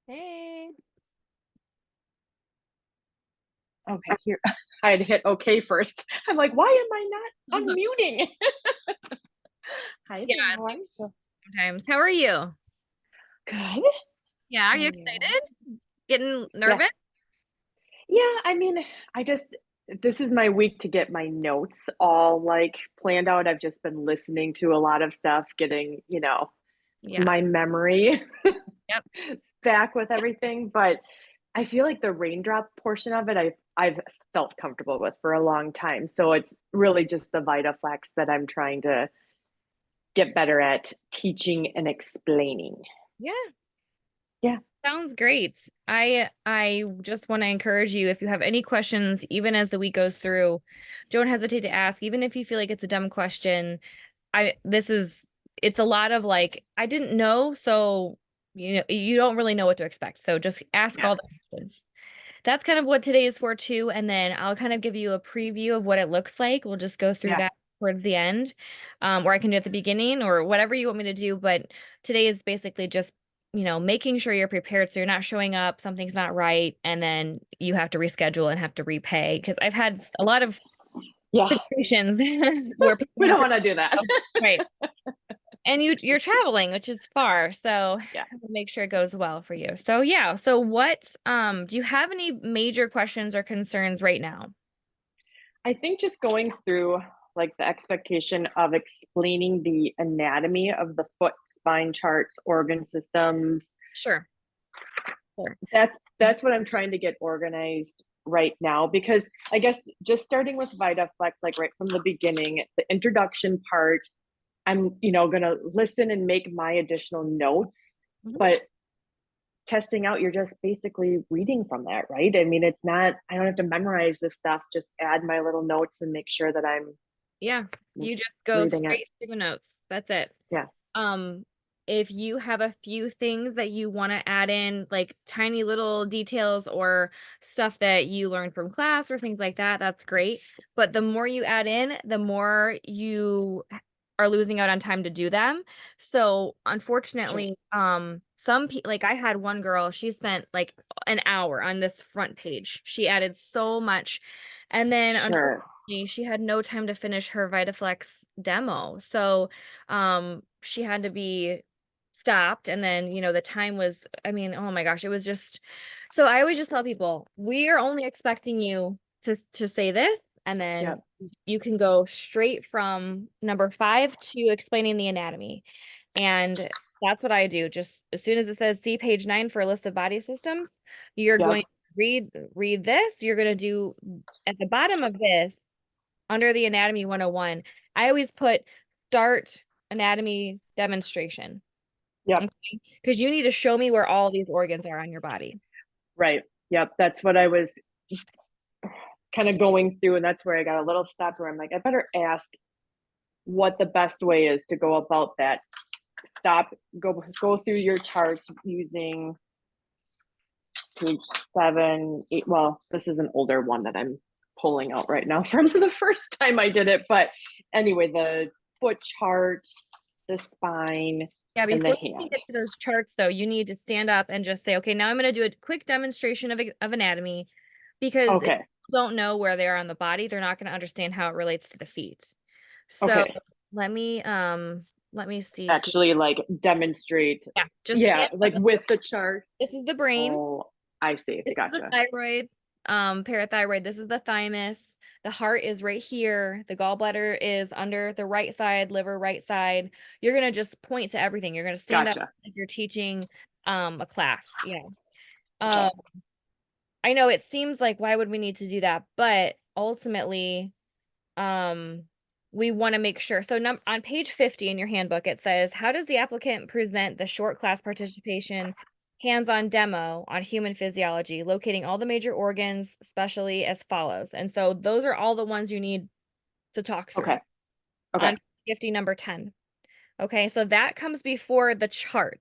Hey. Okay, here. I had hit okay first. I'm like, why am I not unmuting? Hi Yeah, there, how are like you? sometimes. How are you? Good. Yeah, are How you are you? excited? Getting Yeah. nervous? Yeah, I mean, I just this is my week to get my notes all like planned out. I've just been listening to a lot of stuff, getting, Yeah. my memory Yep. back with everything. But I feel like the raindrop portion of it, I've felt comfortable with for a long time. So it's really just the VitaFlex that I'm trying to get better at teaching and explaining. Yeah. Yeah, Sounds great. I just want to encourage you if you have any questions, even as the week goes through, don't hesitate to ask, even if you feel like it's a dumb question. I this is it's a lot of like, I didn't know, so you don't really know what to expect. So just ask yeah, all the questions. That's kind of what today is for too. And then I'll kind of give you a preview of what it looks like. We'll just go through yeah. that towards the end, or I can do it at the beginning or whatever you want me to do. But today is basically just, making sure you're prepared so you're not showing up, something's not right, and then you have to reschedule and have to repay. Because I've had a lot of Yeah, situations where people we have don't to, want to do that. right. And you're traveling, which is far, so Yeah. we'll make sure it goes well for you. So yeah, so what do you have any major questions or concerns right now? I think just going through like the expectation of explaining the anatomy of the foot, spine charts, organ systems. Sure. Sure. That's what I'm trying to get organized right now because I guess just starting with VitaFlex, like right from the beginning, the introduction part, I'm, gonna listen and make my additional notes, Mhm. but testing out, you're just basically reading from that, right? I mean, it's not, I don't have to memorize this stuff, just add my little notes and make sure that I'm Yeah, you just go reading it. straight to the notes. That's it. Yeah. Um, if you have a few things that you want to add in, like tiny little details or stuff that you learned from class or things like that, that's great. But the more you add in, the more you are losing out on time to do them. So Sure. unfortunately, some people, like I had one girl, she spent like an hour on this front page. She added so much. And then Sure. she had no time to finish her Vitaflex demo. So she had to be stopped, and then the time was, I mean, oh my gosh, it was just, so I always just tell people, we are only expecting you to say this, and then Yep. you can go straight from number 5 to explaining the anatomy. And that's what I do. Just as soon as it says see page 9 for a list of body systems, you're Yep. going to read this. You're going to do at the bottom of this, under the anatomy 101, I always put start anatomy demonstration. Yep. Okay. Because you need to show me where all these organs are on your body. Right. Yep. That's what I was kind of going through. And that's where I got a little stop where I'm like, I better ask what the best way is to go about that. Stop, go through your charts using page 7, 8. Well, this is an older one that I'm pulling out right now from the first time I did it. But anyway, the foot chart, the spine, Yeah, and the before you hand. get to those charts, though, you need to stand up and just say, okay, now I'm going to do a quick demonstration of anatomy, because if Okay. people don't know where they are on the body, they're not going to understand how it relates to the feet. So Okay. let me see here. Actually, like demonstrate. Yeah, just Yeah, stand up like and with say, the chart. this is the brain. Oh, I see. This is the Gotcha. thyroid, parathyroid. This is the thymus. The heart is right here. The gallbladder is under the right side, liver right side. You're gonna just point to everything. You're gonna stand up Gotcha. like you're teaching a class. Yeah. Okay. Um, I know it seems like why would we need to do that? But ultimately, um, we want to make sure. So on page 50 in your handbook, it says, how does the applicant present the short class participation hands-on demo on human physiology, locating all the major organs, especially as follows? And so those are all the ones you need to talk through Okay. Okay. on 50, number 10. Okay, so that comes before the chart.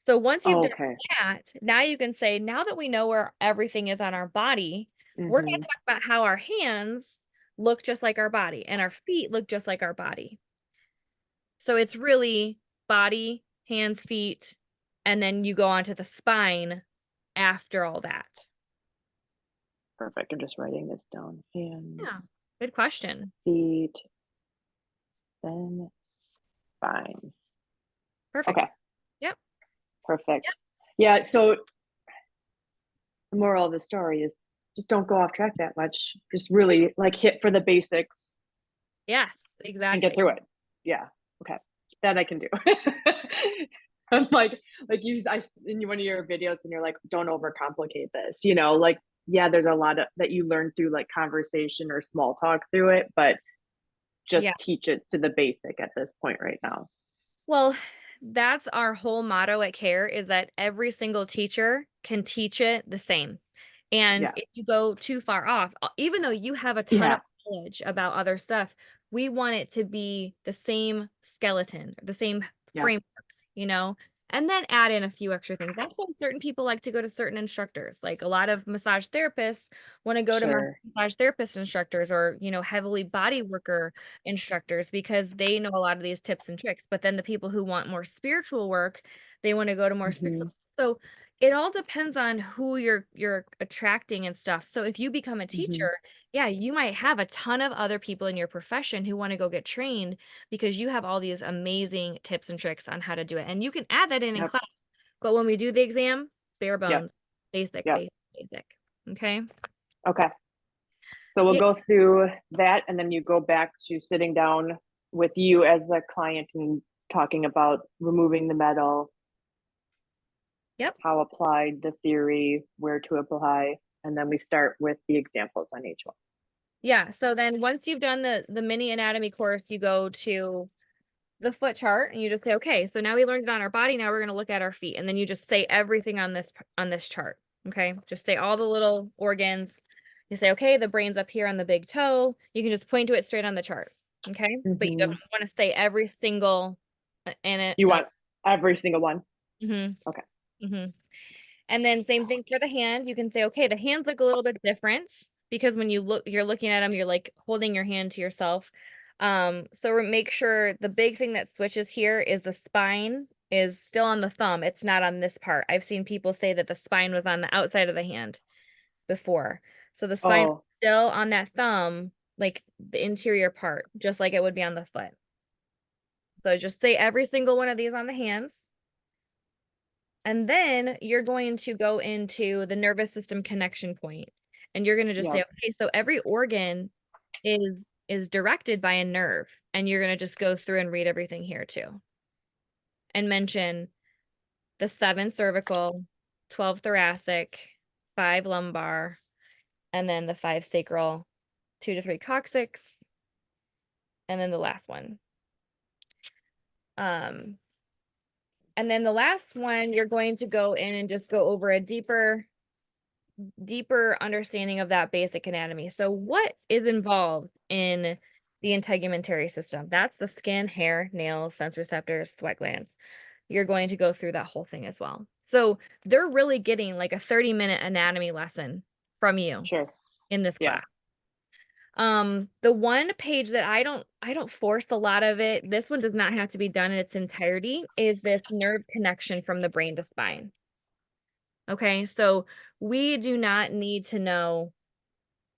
So once you've done Okay. that, now you can say, now that we know where everything is on our body, we're going Mm-hmm. to talk about how our hands look just like our body and our feet look just like our body. So it's really body, hands, feet, and then you go on to the spine after all that? Perfect. I'm just writing this down. Yeah, Hands, good question. feet, then spine. Perfect. Okay, Yep. perfect. Yeah, so the moral of the story is just don't go off track that much. Just really like hit for the basics Yes, and get exactly. through it. Yeah. Okay. That I can do. I'm like you, in one of your videos when you're like, don't overcomplicate this, like, yeah, there's a lot of that you learn through like conversation or small talk through it, but just Yeah. teach it to the basic at this point right now. Well, that's our whole motto at CARE is that every single teacher can teach it the same. And Yeah. if you go too far off, even though you have a ton of Yeah. knowledge about other stuff, we want it to be the same skeleton, the same Yeah. framework, you know, and then add in a few extra things. That's why certain people like to go to certain instructors. Like a lot of massage therapists want to go to Sure. massage therapist instructors or, heavily body worker instructors because they know a lot of these tips and tricks. But then the people who want more spiritual work, they want to go to more spiritual. Hmm. So it all depends on who you're attracting and stuff. So if you become a Hmm. teacher, yeah, you might have a ton of other people in your profession who want to go get trained because you have all these amazing tips and tricks on how to do it. And you can add that in Yep. class. But when we do the exam, bare Yep. bones, basic, Yep. basic, basic. Okay? Okay. So we'll Yeah. go through that and then you go back to sitting down with you as the client and talking about removing the metal, Yep. how applied the theory, where to apply, and then we start with the examples on each one. Yeah. So then once you've done the mini anatomy course, you go to the foot chart and you just say, okay, so now we learned it on our body. Now we're going to look at our feet. And then you just say everything on this chart. Okay. Just say all the little organs. You say, okay, the brain's up here on the big toe. You can just point to it straight on the chart. Okay. But you don't Hmm. want to say every single You want every single one? mm-hmm, Okay. mm-hmm. And then same thing for the hand. You can say, okay, the hands look a little bit different because when you're looking at them, you're like holding your hand to yourself. So make sure the big thing that switches here is the spine is still on the thumb. It's not on this part. I've seen people say that the spine was on the outside of the hand before. So the spine is Oh, still on that thumb, like the interior part, just like it would be on the foot. So just say every single one of these on the hands. And then you're going to go into the nervous system connection point, and you're going to just yeah. say, okay, so every organ is directed by a nerve, and you're going to just go through and read everything here too, and mention the 7 cervical, 12 thoracic, 5 lumbar, and then the 5 sacral, 2 to 3 coccyx, and then the last one. Um, and then the last one, you're going to go in and just go over a deeper understanding of that basic anatomy. So what is involved in the integumentary system? That's the skin, hair, nails, sense receptors, sweat glands. You're going to go through that whole thing as well. So they're really getting like a 30-minute anatomy lesson from you Sure. in this Yeah. class. The one page that I don't force a lot of it, this one does not have to be done in its entirety, is this nerve connection from the brain to spine. Okay, so we do not need to know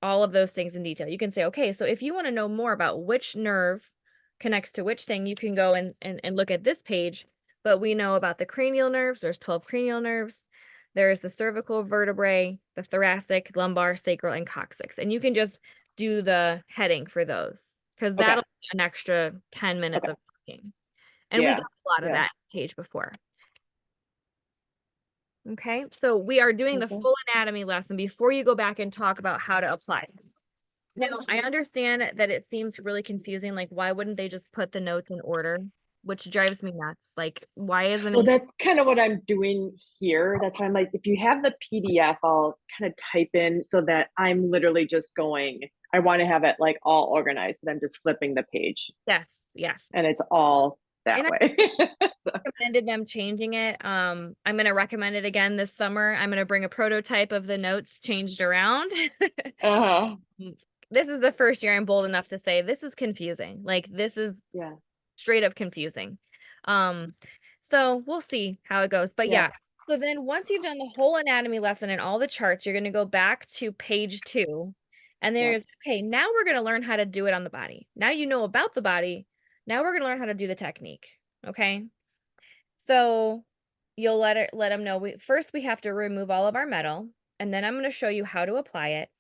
all of those things in detail. You can say, okay, so if you want to know more about which nerve connects to which thing, you can go and look at this page. But we know about the cranial nerves. There's 12 cranial nerves. There's the cervical vertebrae, the thoracic, lumbar, sacral, and coccyx. And you can just do the heading for those because Okay. that'll be an extra 10 minutes Okay. of talking. And we got Yeah. a lot of Yeah. that page before. Okay, so we are doing the Okay. full anatomy lesson before you go back and talk about how to apply. Now, I understand that it seems really confusing. Like, why wouldn't they just put the notes in order? Which drives me nuts. Like, why isn't Well, it? that's kind of what I'm doing here. That's why I'm like, if you have the PDF, I'll kind of type in so that I'm literally just going, I want to have it like all organized. And I'm just flipping the page Yes, yes. and it's all that And I way. So, recommended them changing it. I'm gonna recommend it again this summer. I'm gonna bring a prototype of the notes changed around. uh-huh. This is the first year I'm bold enough to say this is confusing. Like, this is Yeah. straight up confusing. Um, so we'll see how it goes. But Yeah. yeah, So then once you've done the whole anatomy lesson and all the charts, you're gonna go back to page 2, and Yep. there's, okay, now we're gonna learn how to do it on the body. Now you know about the body, now we're gonna learn how to do the technique, okay? So you'll let them know, we have to remove all of our metal, and then I'm gonna show you how to apply it,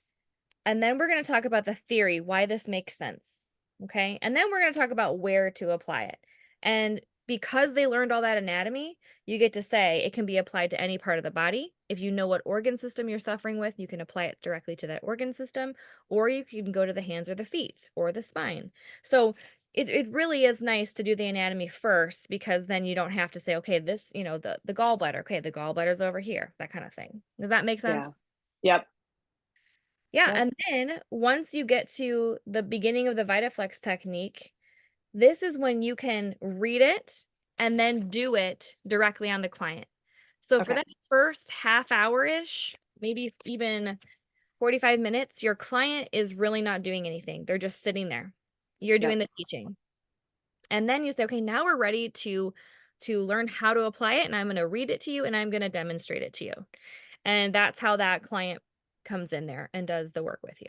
and then we're gonna talk about the theory, why this makes sense, okay? And then we're gonna talk about where to apply it. And because they learned all that anatomy, you get to say it can be applied to any part of the body. If you know what organ system you're suffering with, you can apply it directly to that organ system, or you can go to the hands or the feet or the spine. So it really is nice to do the anatomy first, because then you don't have to say, okay, this, the gallbladder, okay, the gallbladder's over here, that kind of thing. Does that make sense? Yeah. Yep. Yeah, Yep. and then once you get to the beginning of the VitaFlex technique, this is when you can read it and then do it directly on the client. So for Okay. that first half hour-ish, maybe even 45 minutes, your client is really not doing anything. They're just sitting there. You're doing Yep. the teaching. And then you say, okay, now we're ready to learn how to apply it, and I'm going to read it to you and I'm going to demonstrate it to you. And that's how that client comes in there and does the work with you.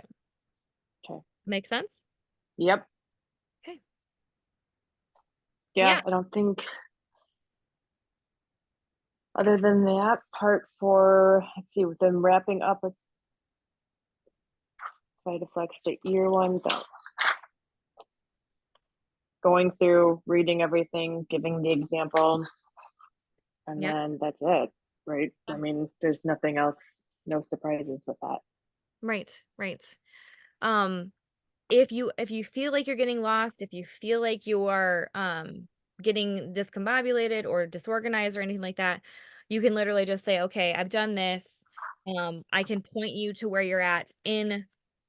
Okay. Make sense? Yep. Okay. Yeah. Yeah. I don't think other than that part for, let's see, with them wrapping up with Vitaflex, the ear one, going through, reading everything, giving the example, and Yep. then that's it, right? I Yeah. mean, there's nothing else, no surprises with that. Right. Right. Um, if you feel like you're getting lost, if you feel like you are getting discombobulated or disorganized or anything like that, you can literally just say, "Okay, I've done this." I can point you to where you're at in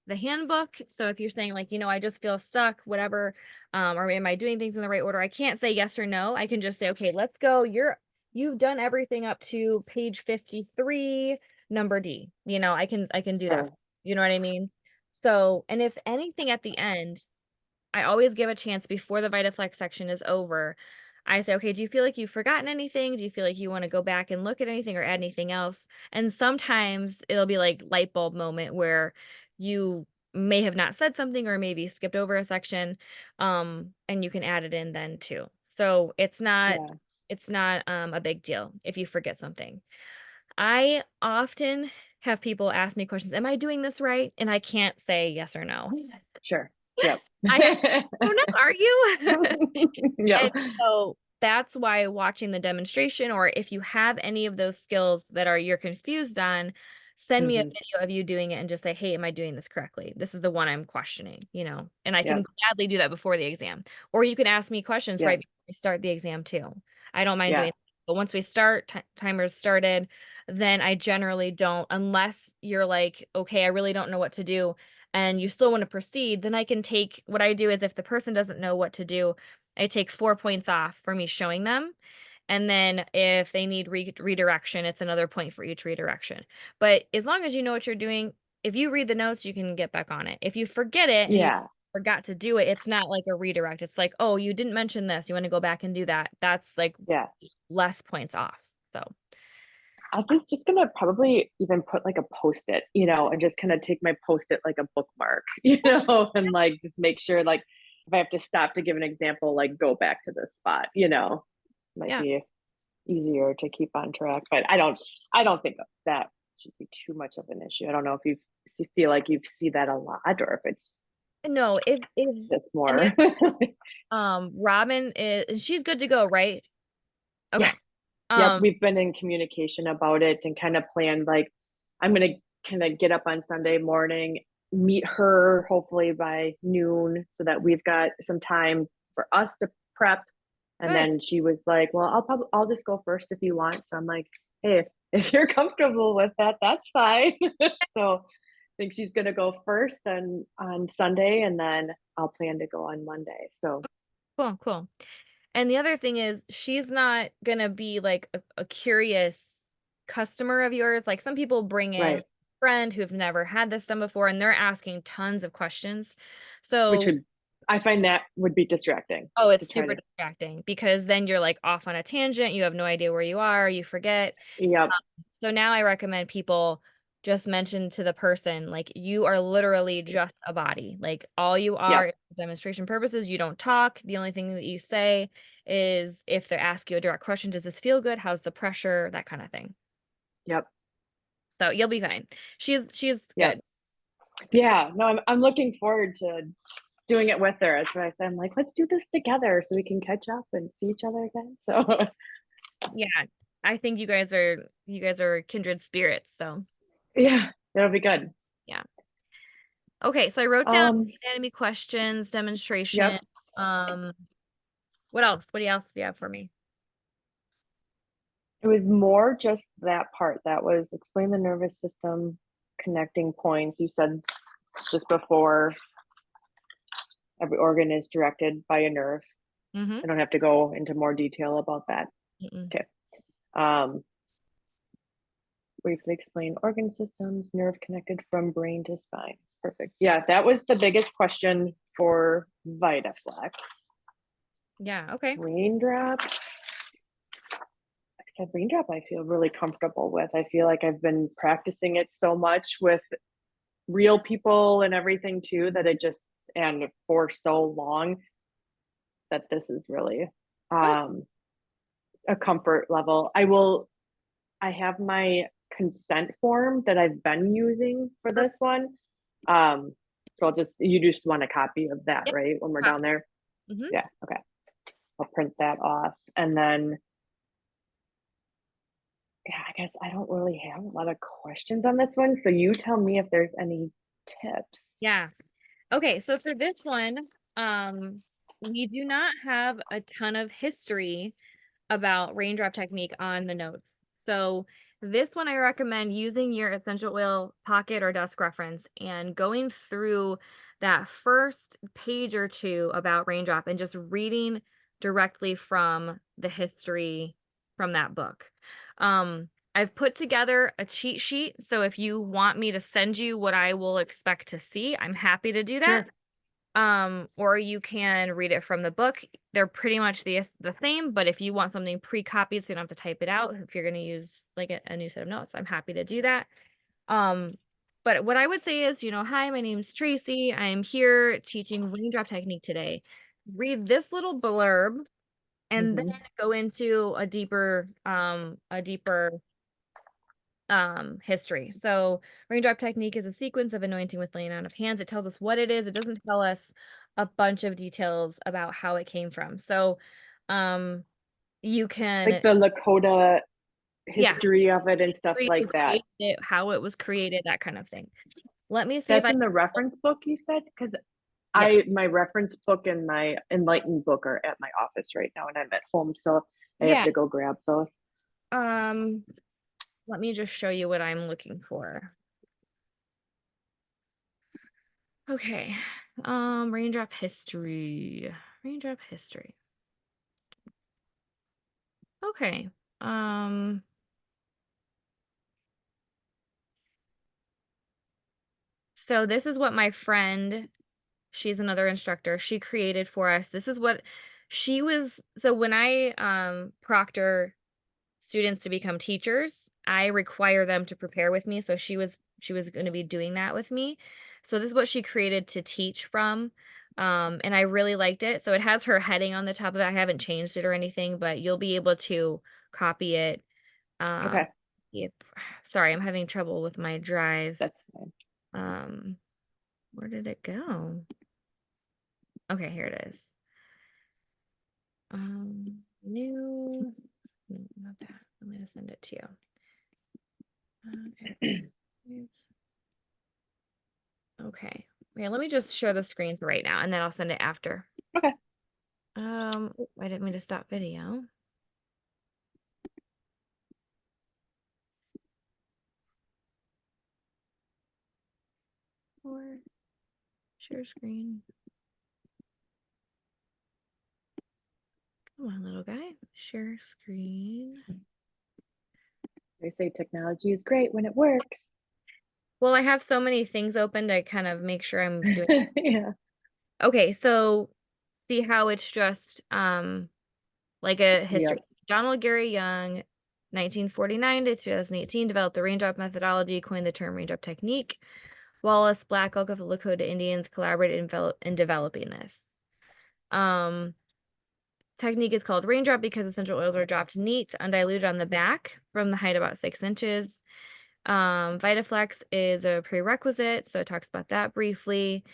the handbook. So if you're saying like, I just feel stuck, whatever, or am I doing things in the right order? I can't say yes or no. I can just say, "Okay, let's go. You've done everything up to page 53, number D." I can do that. Sure. You know what I mean? So, and if anything at the end, I always give a chance before the VitaFlex section is over. I say, okay, do you feel like you've forgotten anything? Do you feel like you want to go back and look at anything or add anything else? And sometimes it'll be like light bulb moment where you may have not said something or maybe skipped over a section, and you can add it in then too. So Yeah. it's not a big deal if you forget something. I often have people ask me questions, "Am I doing this right?" And I can't say yes or no. Sure. Yep. I have to, "Oh, no, are you?" Yep. And so that's why watching the demonstration, or if you have any of those skills that you're confused on, send me a Hmm. video of you doing it and just say, "Hey, am I doing this correctly? This is the one I'm questioning." And I can Yep. gladly do that before the exam. Or you can ask me questions Yeah. right before we start the exam too. I don't mind doing Yeah. that. But once we start, timers started, then I generally don't, unless you're like, "Okay, I really don't know what to do," and you still wanna proceed, then I can take, what I do is if the person doesn't know what to do, I take 4 points off for me showing them, and then if they need redirection, it's another point for each redirection. But as long as you know what you're doing, if you read the notes, you can get back on it. If you forget it and you Yeah. forgot to do it, it's not like a redirect. It's like, "Oh, you didn't mention this. You wanna go back and do that." That's, like, Yeah. less points off, so I was just gonna probably even put like a post-it, and just kind of take my post-it like a bookmark, and like just make sure like if I have to stop to give an example, like go back to this spot, might yeah. be easier to keep on track. But I don't think that should be too much of an issue. I don't know if you feel like you see that a lot or if it's No, if just and the more. Robin is she's good to go, right? Yeah. Okay. Yep, Um, we've been in communication about it and kind of planned like I'm gonna kind of get up on Sunday morning, meet her hopefully by noon so that we've got some time for us to prep. And good. then she was like, "Well, I'll just go first if you want." So I'm like, "Hey, if you're comfortable with that, that's fine." So I think she's gonna go first on Sunday, and then I'll plan to go on Monday. So Cool, cool. And the other thing is she's not gonna be like a curious customer of yours. Like some people bring in right, a friend who've never had this done before and they're asking tons of questions. which So would I find that would be distracting Oh, to it's try super to. distracting because then you're like off on a tangent. You have no idea where you are. You forget. Yep, So now I recommend people just mention to the person, like, you are literally just a body. Like, all you are yep, is for demonstration purposes. You don't talk. The only thing that you say is if they ask you a direct question, does this feel good? How's the pressure? That kind of thing. yep, So you'll be fine. She's yep. good. Yeah, no, I'm looking forward to doing it with her. That's why I said, I'm like, let's do this together so we can catch up and see each other again. So Yeah. I think you guys are kindred spirits. So yeah, that'll be good. yeah. Okay, so I wrote down Um, anatomy questions, demonstration. yep. Um, what else? What else do you have for me? It was more just that part that was explain the nervous system connecting points. You said just before every organ is directed by a nerve. Mm-hmm. I don't have to go into more detail about that. Mm-mm. Okay. Um, briefly explain organ systems, nerve connected from brain to spine. Perfect. Yeah, that was the biggest question for VitaFlex. Yeah, okay. Raindrop. Like I said, raindrop I feel really comfortable with. I feel like I've been practicing it so much with real people and everything too that it just and for so long that this is really Good. um a comfort level. I have my consent form that I've been using for this Perfect. one. So you just want a copy of that, Yep. right? When we're down Copy. there. Mm-hmm. Yeah, okay. I'll print that off. And then yeah, I guess I don't really have a lot of questions on this one. So you tell me if there's any tips. Yeah. Okay, so for this one, um, we do not have a ton of history about raindrop technique on the notes. So this one I recommend using your essential oil pocket or desk reference and going through that first page or two about raindrop and just reading directly from the history from that book. I've put together a cheat sheet, so if you want me to send you what I will expect to see, I'm happy to do that. Sure. Or you can read it from the book. They're pretty much the same, but if you want something pre-copied so you don't have to type it out, if you're gonna use like a new set of notes, I'm happy to do that. Um, but what I would say is, hi, my name's Tracy. I'm here teaching raindrop technique today. Read this little blurb and then Mm-hmm. go into a deeper history. So raindrop technique is a sequence of anointing with laying on of hands. It tells us what it is. It doesn't tell us a bunch of details about how it came from. So um you Like can, the Lakota yeah, history of it and stuff history, who like that. created it, how it was created, that kind of thing. Let me see if That's I in the reference book you said? Because yes. my reference book and my enlightened book are at my office right now and I'm at home, so I have Yeah. to go grab those. Um let me just show you what I'm looking for. Okay. Raindrop history. Raindrop history. Okay. Um So this is what my friend, she's another instructor, she created for us. This is what she was, so when I proctor students to become teachers, I require them to prepare with me. So she was going to be doing that with me. So this is what she created to teach from. And I really liked it. So it has her heading on the top of it. I haven't changed it or anything, but you'll be able to copy it. Um Okay, yep. Sorry, I'm having trouble with my drive. that's fine. Um where did it go? Okay, here it is. New, no, not that. I'm gonna send it to you. Okay. Okay. Yeah, let me just share the screen for right now, and then I'll send it after. Okay. I didn't mean to stop video. Or share screen. Come on, little guy. Share screen. They say technology is great when it works. Well, I have so many things open to kind of make sure I'm doing. Yeah. Okay, so see how it's just like a history. Yep. Donald Gary Young, 1949 to 2018, developed the raindrop methodology, coined the term raindrop technique. Wallace Black, Elk of the Lakota Indians collaborated in developing this. Um, Technique is called raindrop because essential oils are dropped neat, undiluted on the back from the height about 6 inches. Vitaflex is a prerequisite, so it talks about that briefly.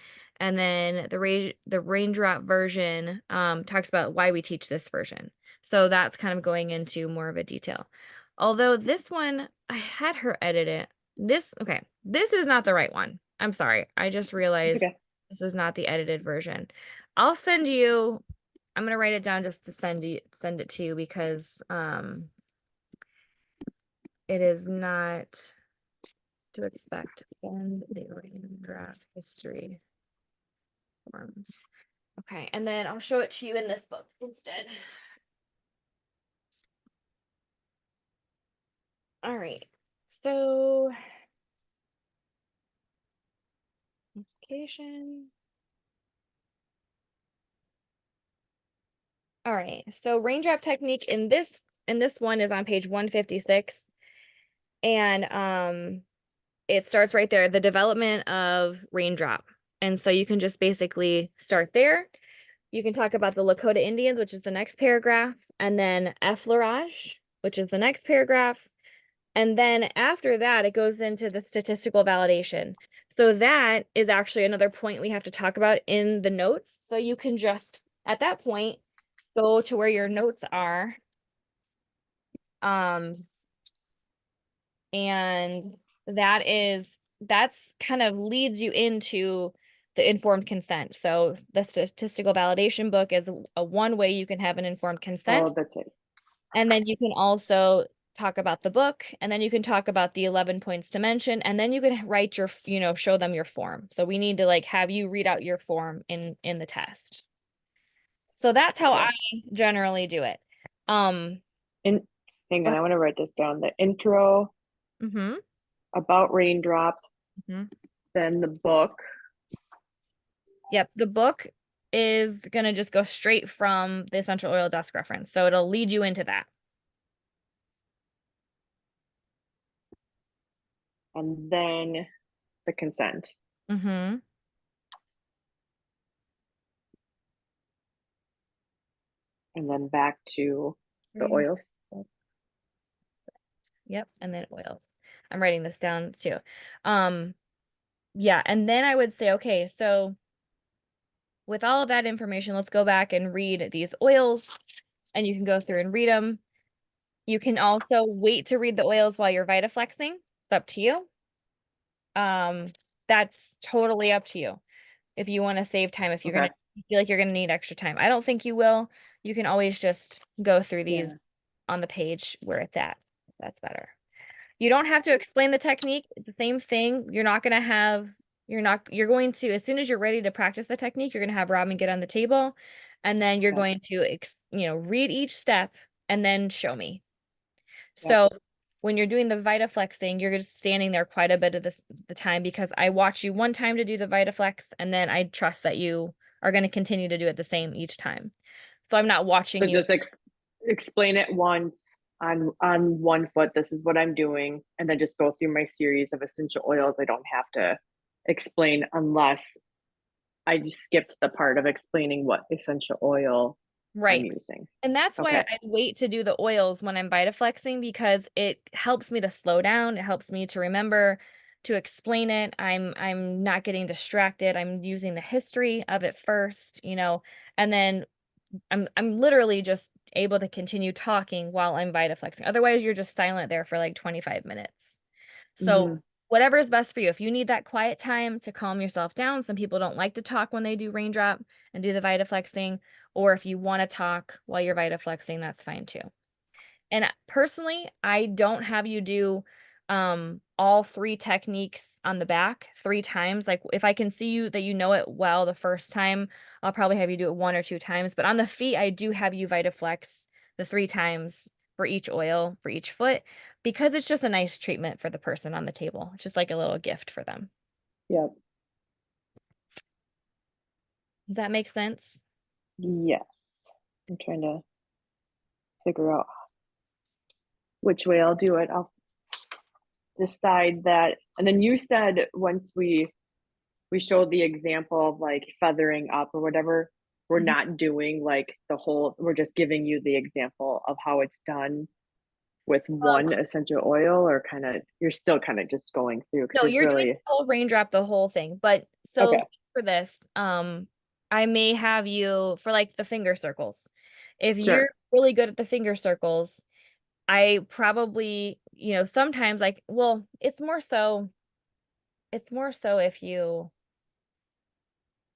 And then the raindrop version talks about why we teach this version. So that's kind of going into more of a detail. Although this one, I had her edit it. Okay, this is not the right one. I'm sorry. I just It's realized okay. this is not the edited version. I'll send you, I'm gonna write it down just to send it to you because it is not to expect and the raindrop history forms. Okay, and then I'll show it to you in this book instead. All right, so application. All right, so raindrop technique in this one is on page 156, and it starts right there, the development of raindrop. And so you can just basically start there. You can talk about the Lakota Indians, which is the next paragraph, and then effleurage, which is the next paragraph. And then after that, it goes into the statistical validation. So that is actually another point we have to talk about in the notes. So you can just, at that point, go to where your notes are. Um, and that's kind of leads you into the informed consent. So the statistical validation book is a one way you can have an informed Oh, consent. that's it. And then you can also talk about the book, and then you can talk about the 11 points to mention, and then you can write your, show them your form. So we need to like have you read out your form in the test. So that's how I Okay. generally do it. Um, And hang on, but I want to write this down. The intro mhm, about raindrop, mhm. then the book, Yep, the book is gonna just go straight from the essential oil desk reference. So it'll lead you into that. and then the consent, Mm-hmm. and then back to the oils. Yep, and then oils. I'm writing this down too. Um, yeah, and then I would say, okay, so with all of that information, let's go back and read these oils, and you can go through and read them. You can also wait to read the oils while you're Vitaflexing. It's up to you. Um, that's totally up to you. If you want to save time, if you're Okay. gonna feel like you're gonna need extra time. I don't think you will. You can always just go through these Yeah. on the page where it's at. That's better. You don't have to explain the technique. It's the same thing. You're going to, as soon as you're ready to practice the technique, you're going to have Robin get on the table, and then you're Yep. going to, read each step and then show me. Yep. So when you're doing the Vitaflexing, you're just standing there quite a bit of the time because I watch you one time to do the Vitaflex, and then I trust that you are going to continue to do it the same each time. So I'm not So watching you. just explain it once on one foot. This is what I'm doing, and then just go through my series of essential oils. I don't have to explain unless I just skipped the part of explaining what essential oil I'm Right. using. And that's why Okay. I wait to do the oils when I'm Vitaflexing because it helps me to slow down. It helps me to remember to explain it. I'm not getting distracted. I'm using the history of it first, and then I'm literally just able to continue talking while I'm Vitaflexing. Otherwise, you're just silent there for like 25 minutes. So Hmm. whatever is best for you. If you need that quiet time to calm yourself down, some people don't like to talk when they do raindrop and do the Vitaflexing, or if you want to talk while you're Vitaflexing, that's fine too. And personally, I don't have you do all three techniques on the back 3 times. Like if I can see you that you know it well the first time, I'll probably have you do it 1 or 2 times. But on the feet, I do have you Vitaflex the 3 times for each oil for each foot because it's just a nice treatment for the person on the table. It's just like a little gift for them. Yep. Does that make sense? Yes. I'm trying to figure out which way I'll do it. I'll decide that. And then you said once we showed the example of like feathering up or whatever, we're Mhm. not doing like the whole, we're just giving you the example of how it's done with one essential oil, or kind of you're still kind of just going through because No, there's you're doing really the whole raindrop, the whole thing. But so okay, for this, I may have you for like the finger circles. If you're sure, really good at the finger circles, I probably, sometimes like, well, it's more so if you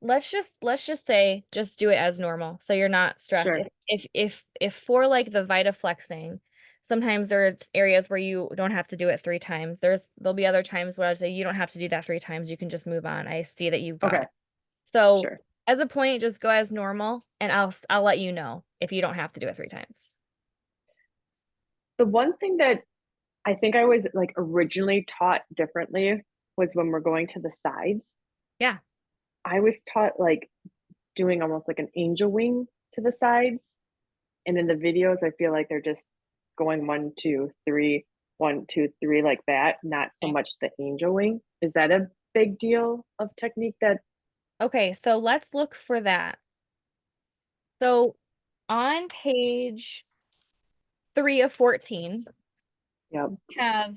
let's just say just do it as normal so you're not stressed. sure, If for like the Vita flexing, sometimes there are areas where you don't have to do it 3 times. There'll be other times where I say you don't have to do that 3 times. You can just move on. I see that you've got okay, it. So sure. as a point, just go as normal, and I'll let you know if you don't have to do it 3 times. The one thing that I think I was like originally taught differently was when we're going to the sides. Yeah. I was taught like doing almost like an angel wing to the sides. And in the videos, I feel like they're just going 1, 2, 3, 1, 2, 3 like that, not so Okay. much the angel wing. Is that a big deal of technique that, Okay, so let's look for that. So on page 3 of 14, yep, have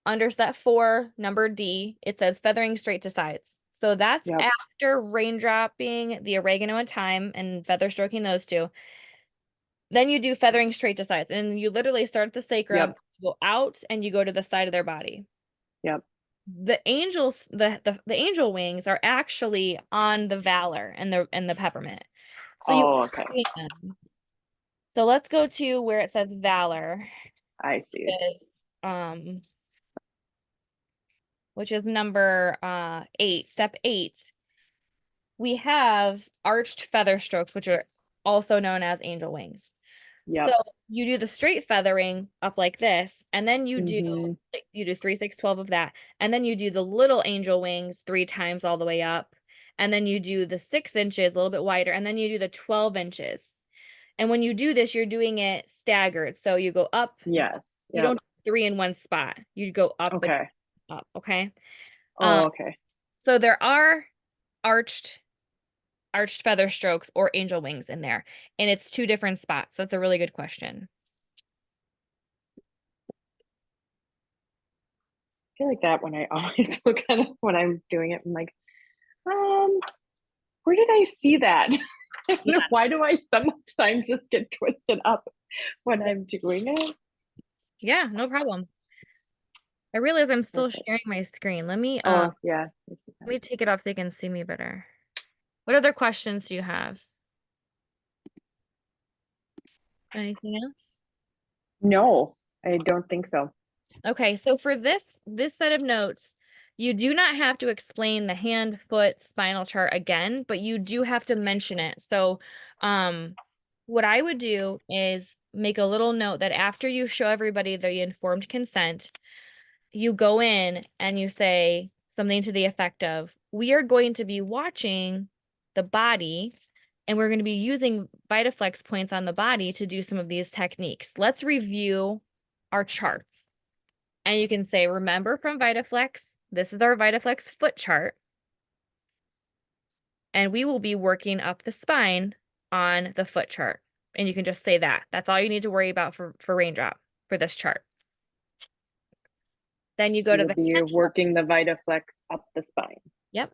under step 4, number D, it says feathering straight to sides. So that's yep, after raindropping the oregano and thyme and feather stroking those two. Then you do feathering straight to sides, and you literally start at the sacrum, yep, go out, and you go to the side of their body. yep. The angels, the angel wings are actually on the valor and the peppermint. So you Oh, okay. can. So let's go to where it says valor, I see. is um which is number 8, step 8. We have arched feather strokes, which are also known as angel wings. So Yep. you do the straight feathering up like this, and then Mm-hmm. you do 3, 6, 12 of that, and then you do the little angel wings 3 times all the way up, and then you do the 6 inches a little bit wider, and then you do the 12 inches. And when you do this, you're doing it staggered. So you go up, Yes. you Yep. don't do 3 in one spot. You go up and Okay. up, okay? Um, Oh, okay. so there are arched arched feather strokes or angel wings in there, and it's 2 different spots. That's a really good question. I feel like that when I always look at it when I'm doing it, I'm like, um, where did I see that? Yeah. Why do I sometimes just get twisted up when Yeah, I'm doing it? yeah, no problem. I realize I'm still Perfect. sharing my screen. Let me Oh, yeah. I see let that. me take it off so you can see me better. What other questions do you have? Anything else? No, I don't think so. Okay, so for this set of notes, you do not have to explain the hand, foot, spinal chart again, but you do have to mention it. So, what I would do is make a little note that after you show everybody the informed consent, you go in and you say something to the effect of, "We are going to be watching the body, and we're going to be using VitaFlex points on the body to do some of these techniques. Let's review our charts." And you can say, remember from VitaFlex, this is our VitaFlex foot chart, and we will be working up the spine on the foot chart. And you can just say that. That's all you need to worry about for raindrop for this chart. Then you go to You'll the be hand chart. working the VitaFlex up the spine. Yep.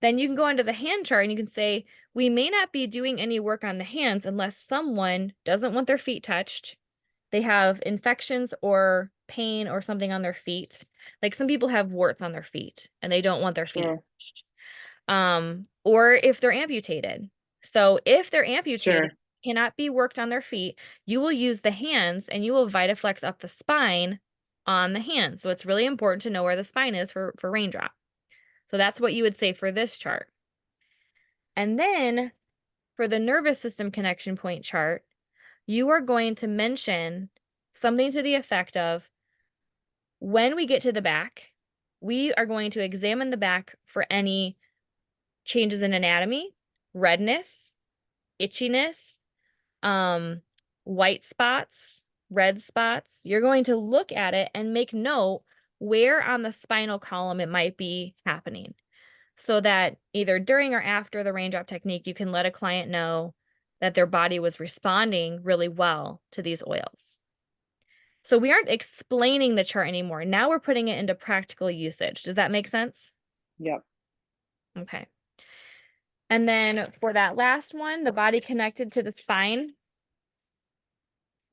Then you can go into the hand chart and you can say, we may not be doing any work on the hands unless someone doesn't want their feet touched. They have infections or pain or something on their feet. Like some people have warts on their feet and they don't want their feet Sure, touched. Or if they're amputated. So if they're amputated, sure. cannot be worked on their feet, you will use the hands and you will VitaFlex up the spine on the hands. So it's really important to know where the spine is for raindrop. So that's what you would say for this chart. And then for the nervous system connection point chart, you are going to mention something to the effect of, when we get to the back, we are going to examine the back for any changes in anatomy, redness, itchiness, um, white spots, red spots. You're going to look at it and make note where on the spinal column it might be happening so that either during or after the raindrop technique, you can let a client know that their body was responding really well to these oils. So we aren't explaining the chart anymore. Now we're putting it into practical usage. Does that make sense? Yep. Okay. And then for that last one, the body connected to the spine.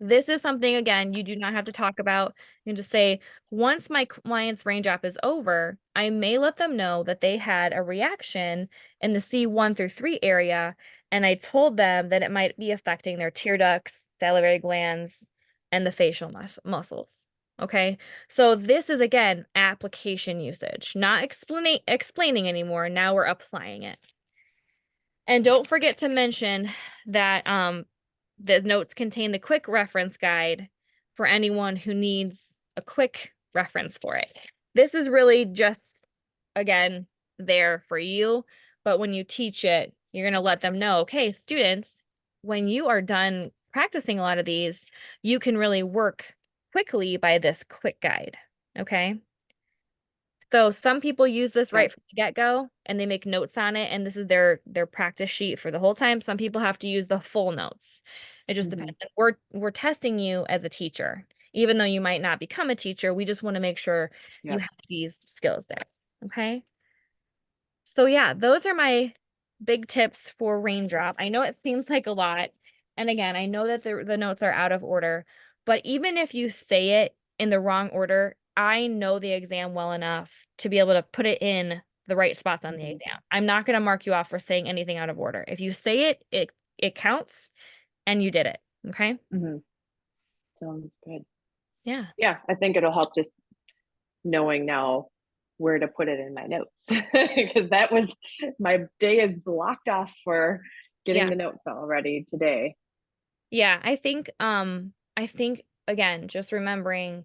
This is something, again, you do not have to talk about. You can just say, once my client's raindrop is over, I may let them know that they had a reaction in the C1 through 3 area, and I told them that it might be affecting their tear ducts, salivary glands, and the facial muscles. Okay, so this is, again, application usage, not explaining anymore. Now we're applying it. And don't forget to mention that the notes contain the quick reference guide for anyone who needs a quick reference for it. This is really just, again, there for you, but when you teach it, you're going to let them know, okay, students, when you are done practicing a lot of these, you can really work quickly by this quick guide, okay? So some people use this Yep. right from the get-go and they make notes on it, and this is their practice sheet for the whole time. Some people have to use the full notes. It just Hmm. depends. And we're testing you as a teacher. Even though you might not become a teacher, we just want to make sure you Yep. have these skills there. Okay? So yeah, those are my big tips for raindrop. I know it seems like a lot. And again, I know that the notes are out of order, but even if you say it in the wrong order, I know the exam well enough to be able to put it in the right spots on the Hmm. exam. I'm not going to mark you off for saying anything out of order. If you say it, it counts and you did it. Okay? Hmm. Sounds good. Yeah. Yeah, I think it'll help just knowing now where to put it in my notes because that was my day is blocked off for getting Yeah. the notes all ready today. Yeah, I think again, just remembering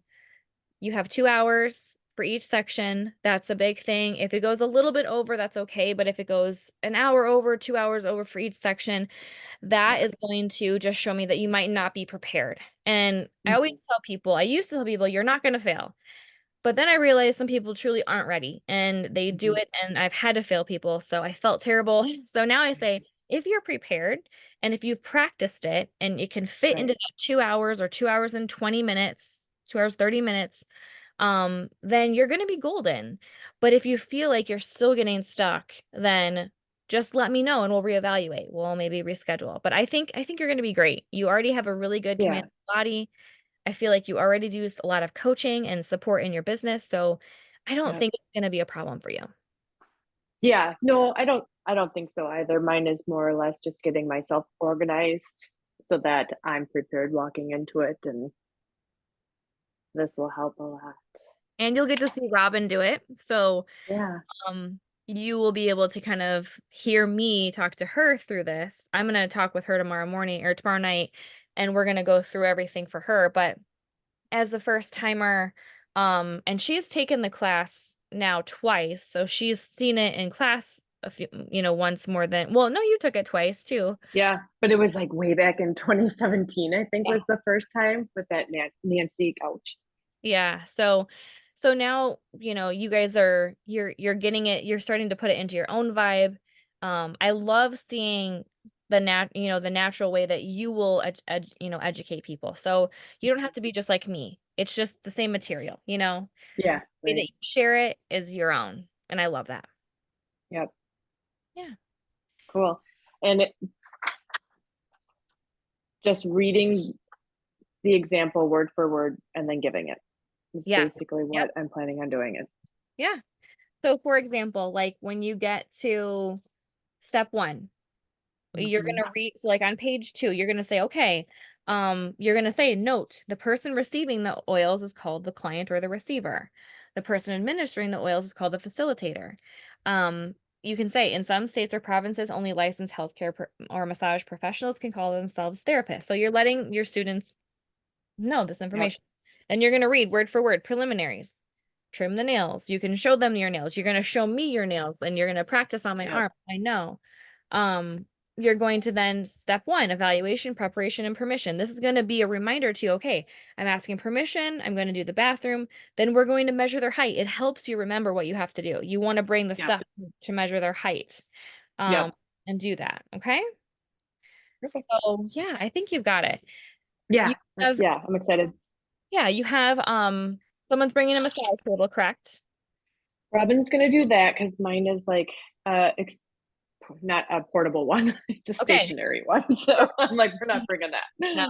you have 2 hours for each section. That's a big thing. If it goes a little bit over, that's okay, but if it goes an hour over, 2 hours over for each section, that Yeah. is going to just show me that you might not be prepared. And I always Hmm. tell people, I used to tell people, you're not going to fail. But then I realized some people truly aren't ready and they do Hmm. it, and I've had to fail people, so I felt terrible. So now I say, if you're prepared and if you've practiced it and it can fit Right. into that 2 hours or 2 hours and 20 minutes, 2 hours, 30 minutes, then you're gonna be golden. But if you feel like you're still getting stuck, then just let me know and we'll reevaluate. We'll maybe reschedule. But I think you're gonna be great. You already have a really good command Yeah. of the body. I feel like you already do a lot of coaching and support in your business, so I don't Yeah. think it's gonna be a problem for you. Yeah. No, I don't think so either. Mine is more or less just getting myself organized so that I'm prepared walking into it, and this will help a lot. And you'll get to see Robin do it. So, Yeah. um, you will be able to kind of hear me talk to her through this. I'm gonna talk with her tomorrow morning or tomorrow night, and we're gonna go through everything for her. But as the first timer, and she's taken the class now twice, so she's seen it in class a few, once more than, well, no, you took it twice too. Yeah, but it was like way back in 2017, I think was the first time with that Nancy couch. Yeah. So now, you guys you're getting it, you're starting to put it into your own vibe. I love seeing the natural way that you will educate people. So you don't have to be just like me. It's just the same material, Yeah, The way that right. you share it is your own. And I love that. Yep, Yeah. cool. And just reading the example word for word and then giving it is Yeah. basically Yep. what I'm planning on doing it. Yeah. So for example, like when you get to step 1, you're Hmm. gonna read, so like on page 2, you're gonna say, okay, you're gonna say, note, the person receiving the oils is called the client or the receiver. The person administering the oils is called the facilitator. You can say, in some states or provinces, only licensed healthcare or massage professionals can call themselves therapists. So you're letting your students know this Yep. information. Then you're gonna read word for word preliminaries. trim the nails. You can show them your nails. You're going to show me your nails and you're going to practice on my Yep. arm. I know. Um, you're going to then step one, evaluation, preparation, and permission. This is going to be a reminder to you, okay, I'm asking permission. I'm going to do the bathroom. Then we're going to measure their height. It helps you remember what you have to do. You want to bring the Yep. stuff to measure their height, um, Yep. and do that. Okay. Perfect. So yeah, I think you've got it. You Yeah. have, Yeah. I'm excited. yeah, you have, someone's bringing a massage table, correct? Robin's gonna do that because mine is like not a portable one. It's a Okay. stationary one. So I'm like, we're not bringing No.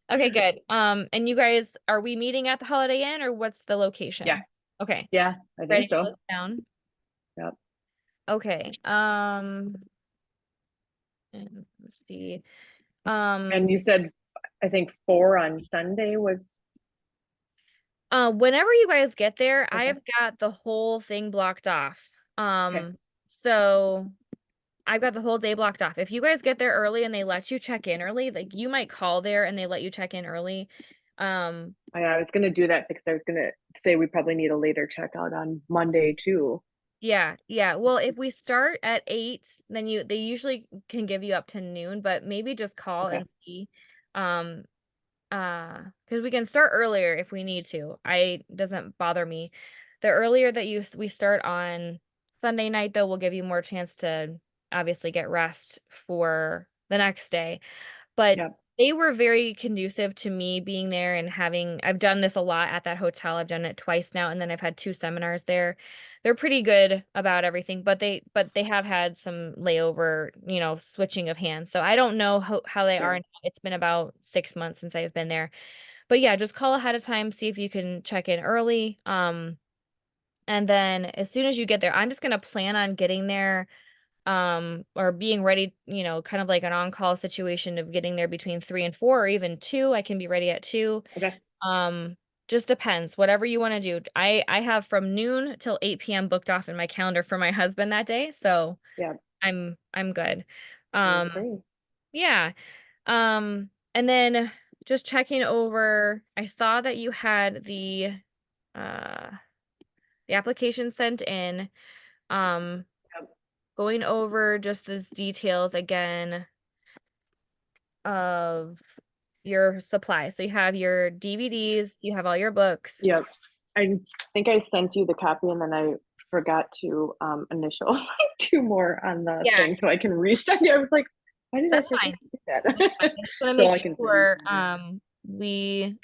that. Okay, good. And you guys, are we meeting at the Holiday Inn or what's the Yeah. location? Okay. Yeah. I Ready think to so. look down? Yep. Okay. And let's see. And you said, I think 4 on Sunday was Whenever you guys get there, okay. I've got the whole thing blocked off. Okay. So I've got the whole day blocked off. If you guys get there early and they let you check in early, like you might call there and they let you check in early. Um, I was gonna do that because I was gonna say we probably need a later checkout on Monday too. yeah, yeah. Well, if we start at 8, then they usually can give you up to noon, but maybe just call Okay. and see. Um, because we can start earlier if we need to. I doesn't bother me. The earlier that we start on Sunday night, though, will give you more chance to obviously get rest for the next day. But Yep. they were very conducive to me being there and I've done this a lot at that hotel. I've done it twice now, and then I've had 2 seminars there. They're pretty good about everything, but they have had some layover, switching of hands. So I don't know how they are Sure. now. It's been about 6 months since I've been there. But yeah, just call ahead of time, see if you can check in early. And then as soon as you get there, I'm just gonna plan on getting there, or being ready, kind of like an on-call situation of getting there between 3 and 4 or even 2. I can be ready at 2. Okay. Um, just depends, whatever you want to do. I have from noon till 8 p.m. booked off in my calendar for my husband that day, so Yeah. I'm good. Sounds Um, great. yeah. And then just checking over, I saw that you had uh the application sent in. Um, Yep. going over just those details again of your supplies. So you have your DVDs, you have all your books. Yep. I think I sent you the copy and then I forgot to initial 2 more on the Yeah, thing so I can resend you. I was like, why did I that's forget fine. to do that? That's fine. I just want to So make I can sure resend you. we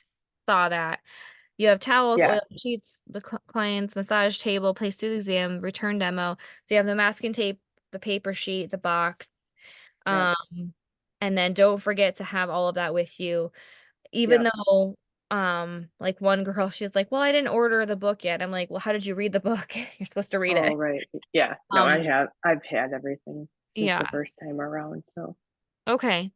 saw that. You have towels, Yeah. oil sheets, the client's massage table, place to the exam, return demo. So you have the masking tape, the paper sheet, the box. Yep. Um, and then don't forget to have all of that with you. Even Yep. though, like one girl, she's like, "Well, I didn't order the book yet." I'm like, "Well, how did you read the book? You're supposed to read Oh, it." right. Yeah. No, Um, I've had everything since yeah. the first time around. So Okay.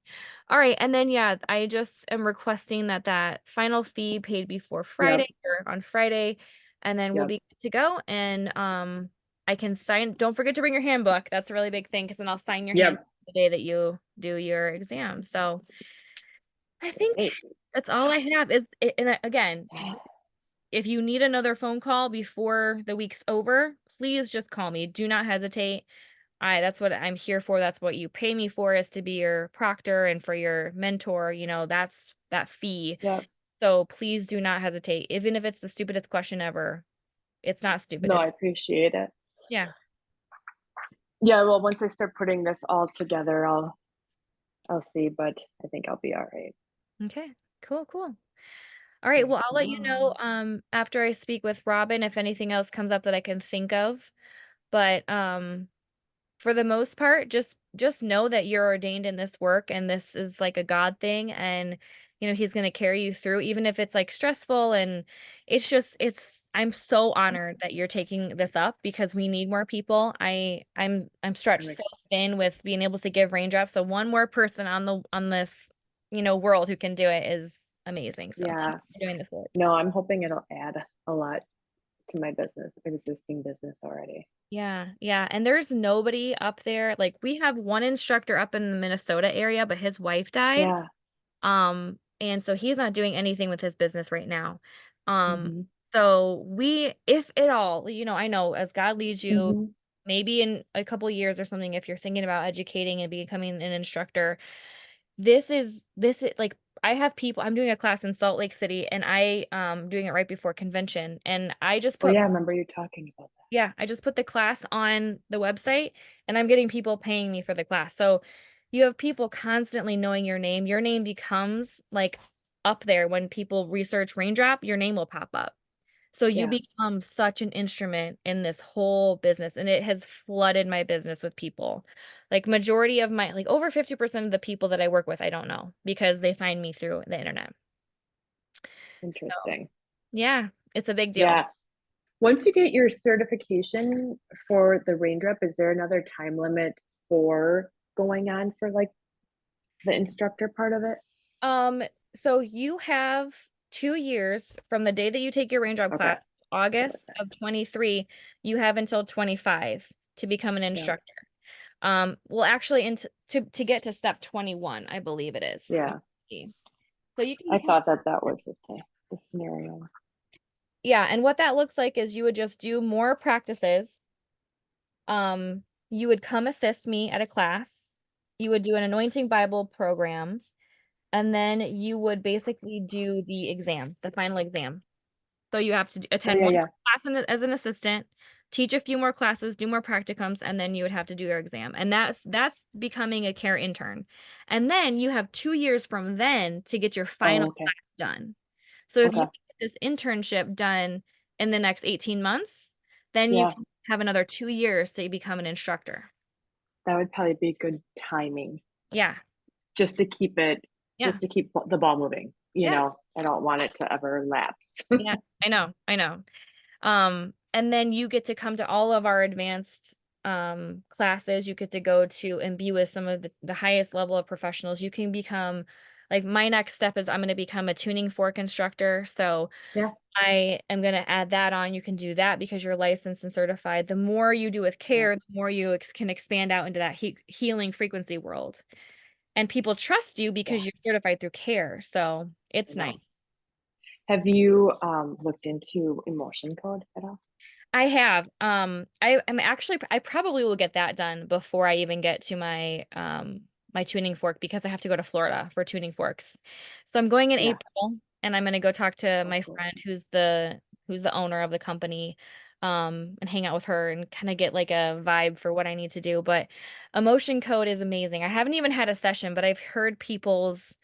All right. And then, yeah, I just am requesting that final fee paid before Friday yep. or on Friday, and then we'll Yep. be good to go. And I can sign. Don't forget to bring your handbook. That's a really big thing because then I'll sign your hand Yep. the day that you do your exam. So I think Great. that's all I have. And again, if you need another phone call before the week's over, please just call me. Do not hesitate. That's what I'm here for. That's what you pay me for, is to be your proctor and for your mentor, that's that fee. Yep. So please do not hesitate. Even if it's the stupidest question ever, it's not stupid. No, I appreciate it. Yeah. Yeah, well, once I start putting this all together, I'll see, but I think I'll be all right. Okay. Cool, cool. All right. Well, I'll let you know Awesome. after I speak with Robin if anything else comes up that I can think of. But for the most part, just know that you're ordained in this work and this is like a God thing, and he's going to carry you through even if it's like stressful. And I'm so honored that you're taking this up because we need more people. I'm I'm stretched like, so thin with being able to give raindrops. So one more person on this, world who can do it is amazing. So thank yeah, you for doing this work. no, I'm hoping it'll add a lot to my existing business already. Yeah, yeah. And there's nobody up there. Like we have one instructor up in the Minnesota area, but his wife died. Yeah. And so he's not doing anything with his business right now. Um, Hmm. So if at all, I know as God leads you, Mhm. maybe in a couple years or something, if you're thinking about educating and becoming an instructor, this is like I have people. I'm doing a class in Salt Lake City, and doing it right before convention, and Oh, yeah, I remember you talking about that. I just put the class on the website, and I'm getting people paying me for the class. So you have people constantly knowing your name. Your name becomes like up there when people research raindrop, your name will pop up. So you Yeah, become such an instrument in this whole business, and it has flooded my business with people. Like majority of my like over 50% of the people that I work with, I don't know because they find me through the internet. So, interesting. yeah, it's a big deal. Yeah. Once you get your certification for the raindrop, is there another time limit for going on for like the instructor part of it? Um, so you have 2 years from the day that you take your raindrop Okay. class, Good with August that. of 23, you have until 25 to become an Yeah. instructor. Well, actually, to get to step 21, I believe it is. Let me Yeah. see. So you can I become, thought that that was the scenario. yeah, and what that looks like is you would just do more practices. You would come assist me at a class. You would do an anointing Bible program, and then you would basically do the exam, the final exam. So you have to Oh, attend yeah, one yeah. more class as an assistant, teach a few more classes, do more practicums, and then you would have to do your exam. And that's becoming a care intern. And then you have 2 years from then to get your final Oh, okay. class done. So if you Okay. get this internship done in the next 18 months, then you Yeah. can have another 2 years to become an instructor. That would probably be good timing Yeah. just to keep it, Yeah. just to keep the ball moving. Yeah. I don't want it to ever lapse. Yeah. I know. I know. And then you get to come to all of our advanced classes. You get to go to and be with some of the highest level of professionals. You can become like my next step is I'm going to become a tuning fork instructor. So Yeah. I am going to add that on. You can do that because you're licensed and certified. The more you do with Yeah. care, the more you can expand out into that healing frequency world. And people trust you Yeah. because you're certified through care. So I it's nice. know. Have you looked into emotion code at all? I have. I probably will get that done before I even get to my tuning fork because I have to go to Florida for tuning forks. So I'm going in Yeah. April and I'm gonna go talk to Oh, my cool. friend who's the owner of the company, and hang out with her and kind of get like a vibe for what I need to do. But emotion code is amazing. I haven't even had a session, but I've heard people's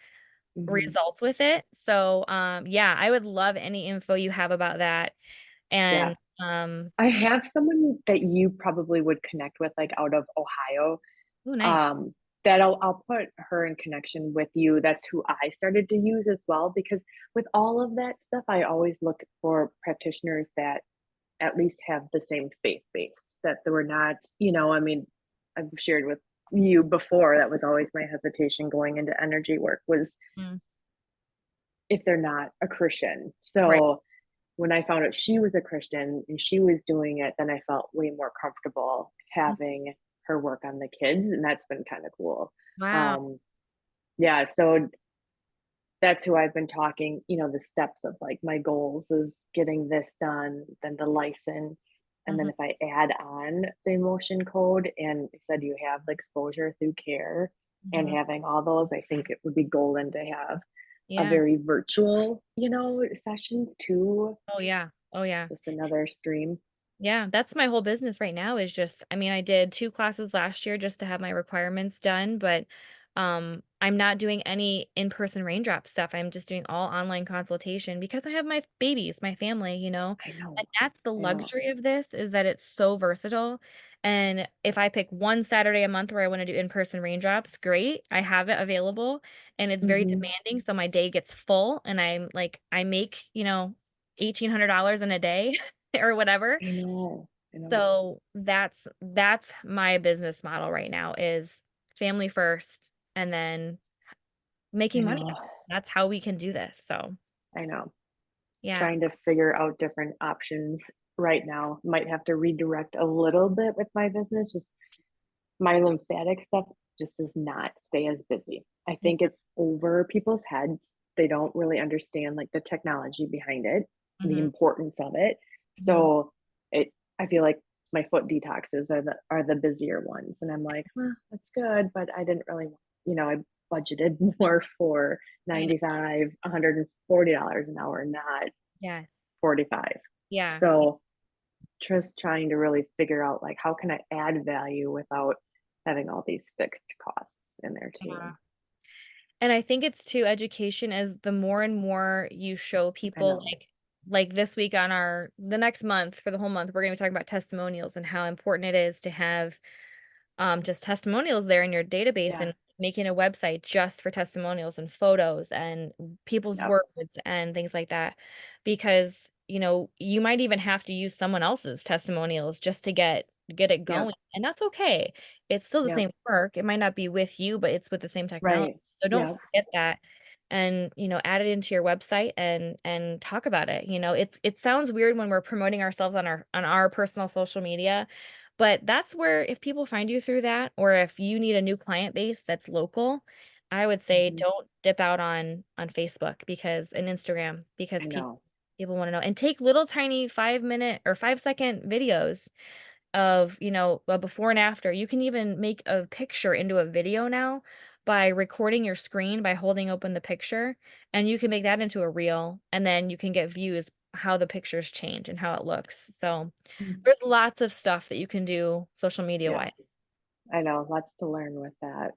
Hmm. results with it. So yeah, I would love any info you have about that. Yeah. And I have someone that you probably would connect with, like out of Ohio. oh, nice. Um, that I'll put her in connection with you. That's who I started to use as well, because with all of that stuff, I always look for practitioners that at least have the same faith based, that they were not, I mean, I've shared with you before, that was always my hesitation going into energy work was Mm, if they're not a Christian. right. So when I found out she was a Christian and she was doing it, then I felt way more comfortable Mm, having her work on the kids, and that's been kind of cool. wow. Um, yeah, so that's who I've been talking, the steps of like my goals is getting this done, then the license. And then Mhm, if I add on the emotion code and I said you have the exposure through care and mhm. having all those, I think it would be golden to have a Yeah. very virtual, sessions too, Oh, yeah. Oh, yeah. just another stream. Yeah, that's my whole business right now is just I mean, I did 2 classes last year just to have my requirements done, but, I'm not doing any in-person raindrop stuff. I'm just doing all online consultation because I have my babies, my family, I and know. that's the I know. luxury of this is that it's so versatile, and if I pick 1 Saturday a month where I wanna do in-person raindrops, great, I have it available, and it's very Hmm. demanding, so my day gets full, and I make, $1,800 in a day or whatever. I know. I know. So that's my business model right now is family first and then I making money. know. That's how we can do this. So, I know. yeah. Trying to figure out different options right now. Might have to redirect a little bit with my business. Just my lymphatic stuff just does not stay as busy. I Yeah. think it's over people's heads. They don't really understand like the technology behind it. the Mhm. importance of it. Mhm. So it, I feel like my foot detoxes are the busier ones, and I'm like, huh, that's good, but I didn't really, I budgeted more for I know. 95, $140 an hour, not Yes. 45. Yeah. So just trying to really figure out like how can I add value without having all these fixed costs in there Yeah. too. And I think it's too education is the more and more you show I people know. like this week on our the next month for the whole month, we're gonna be talking about testimonials and how important it is to have just testimonials there in your database Yeah. and making a website just for testimonials and photos and people's Yep. words and things like that. Because, you might even have to use someone else's testimonials just to get it Yep. going. And that's okay. It's still the Yep. same work. It might not be with you, but it's with the same technology. Right. So don't Yep. forget that and, add it into your website and talk about it. It sounds weird when we're promoting ourselves on our personal social media, but that's where if people find you through that, or if you need a new client base that's local, I would say Mhm. don't dip out on Facebook because and Instagram because I people know. people want to know and take little tiny 5 minute or 5 second videos of, a before and after. You can even make a picture into a video now by recording your screen by holding open the picture, and you can make that into a reel, and then you can get views how the pictures change and how it looks. So, Mm. there's lots of stuff that you can do social Yeah. media-wise. I know. Lots to learn with that.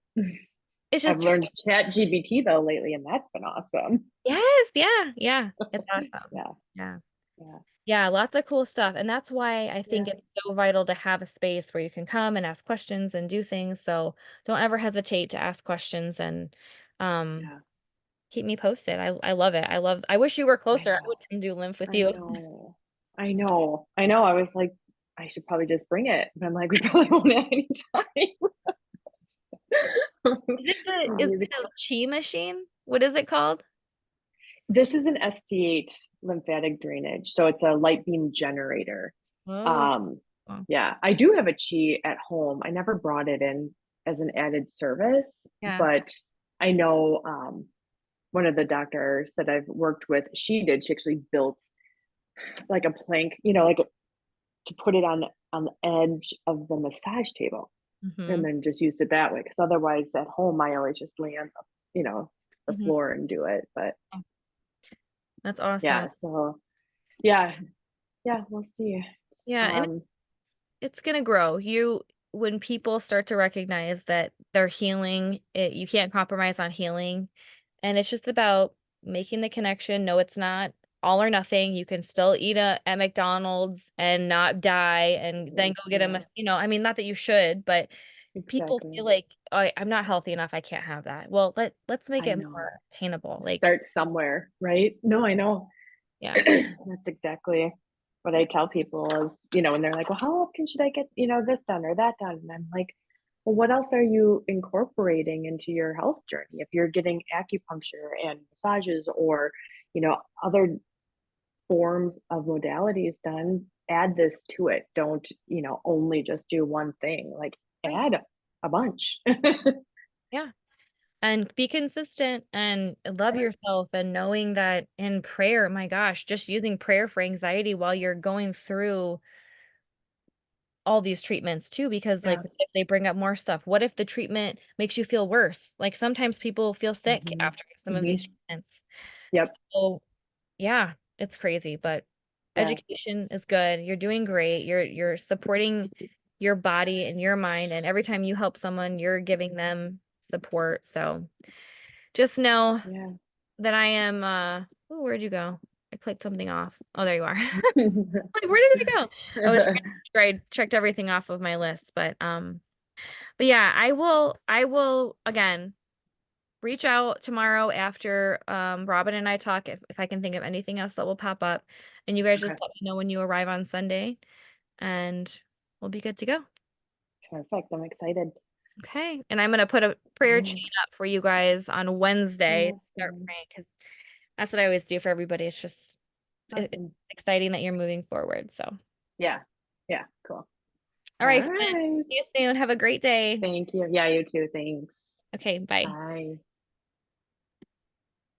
It's I've just learned Chat GBT though lately, and that's been awesome. yes, yeah, yeah, it's awesome. Yeah. Yeah. Yeah. Yeah, lots of cool stuff, and that's why I think Yeah. it's so vital to have a space where you can come and ask questions and do things, so don't ever hesitate to ask questions and, um, Yeah. keep me posted. I love it. I wish you were I closer. I would know. come do lymph with I you. know. I know. I know. I was like, I should probably just bring it. But I'm like, we probably won't have any time. Is it a chi machine? What is it called? This is an ST8 lymphatic drainage. So it's a light beam generator. Oh, Um, oh, yeah, I do have a Chi at home. I never brought it in as an added service, yeah, but I know one of the doctors that I've worked with, she did. She actually built like a plank, to put it on the edge of the massage table, and mhm, then just use it that way. Because otherwise, at home, I always just lay on, the mhm. floor and do it. But Oh, that's awesome. yeah, so yeah, yeah, we'll see. Yeah, and Um, it's gonna grow. When people start to recognize that they're healing, you can't compromise on healing, and it's just about making the connection. No, it's not all or nothing. You can still eat at McDonald's and not die and then go get yeah, I mean, not that you should, but people exactly. feel like, "Oh, I'm not healthy enough. I can't have that." Well, let's make I it know. more attainable. Like, Start somewhere, right? No, I know. yeah, That's exactly what I tell people is, when they're like, well, how often should I get, this done or that done? And I'm like, well, what else are you incorporating into your health journey? If you're getting acupuncture and massages or, other forms of modalities done, add this to it. Don't, only just do one thing. Like right. add a bunch. Yeah. And be consistent and love yourself and knowing that in prayer, my gosh, just using prayer for anxiety while you're going through all these treatments too, because like Yeah. what if they bring up more stuff? What if the treatment makes you feel worse? Like sometimes people feel sick Hmm. after some of these Hmm. treatments. Yep. So yeah, it's crazy, but Yeah. education is good. You're doing great. You're supporting your body and your mind, and every time you help someone, you're giving them support. So just know Yeah. that I am, ooh, where'd you go? I clicked something off. Oh, there you are. Like, where did it go? I was trying to make sure I checked everything off of my list, but yeah, I will again reach out tomorrow after Robin and I talk if I can think of anything else that will pop up. And you guys just Okay. let me know when you arrive on Sunday and we'll be good to go. Perfect. I'm excited. Okay. And I'm gonna put a prayer chain Right. up for you guys on Wednesday. Start Awesome. praying because that's what I always do for everybody. It's Awesome. exciting that you're moving forward. So, Yeah. Yeah. Cool. all All right, friend. right. See you soon. Have a great day. Thank you. Yeah, you too. Thanks. Okay, bye. Bye.